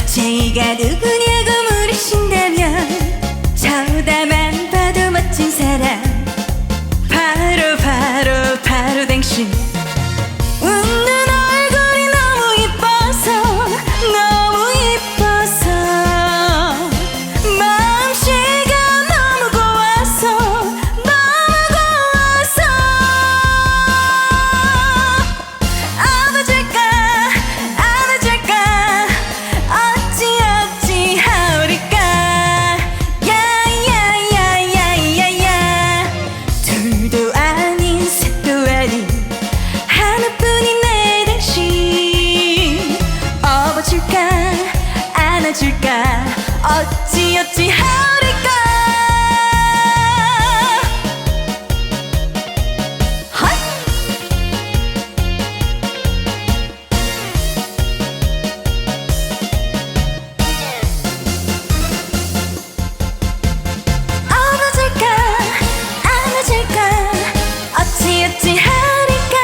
멋쟁이가 누구냐고 물으신다면 쳐다만 봐도 멋진 사람, 바로 당신. 웃는 얼굴이 너무 이뻐서 너무 이뻐서 마음씨가 너무 고와서 너무 고와서 안아줄까 안아줄까 어찌하오리까 야야야야야야. 둘도 아닌 셋도 아닌 하나뿐인 내 당신. 업어줄까 안아줄까 어찌하오리까. 헛! 업어줄까 안아줄까 어찌하오리까.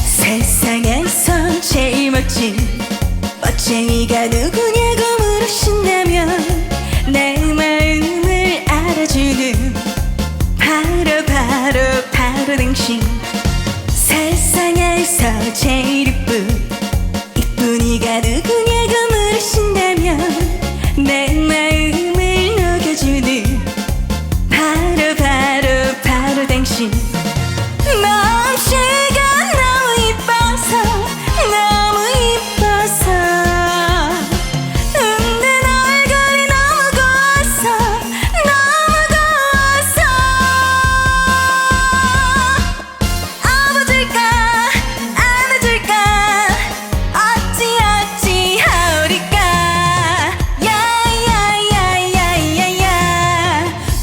세상에서 제일 멋진 멋쟁이가 누구냐고 물으신다면 내 마음을 알아주는 바로 당신. 세상에서 제일 이쁜 이가 누구냐고 물으신다면 내 마음을 녹여주는 바로 당신. 마음씨가 너무 이뻐서 너무 이뻐서 웃는 얼굴이 너무 고와서 너무 고와서 업어줄까 안아줄까 어찌하오리까. 야야야야야야.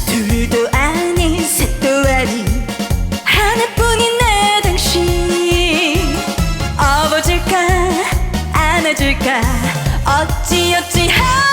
둘도 아닌 셋도 아닌 하나뿐인 내 당신. 업어줄까 안아줄까 어찌하오리까.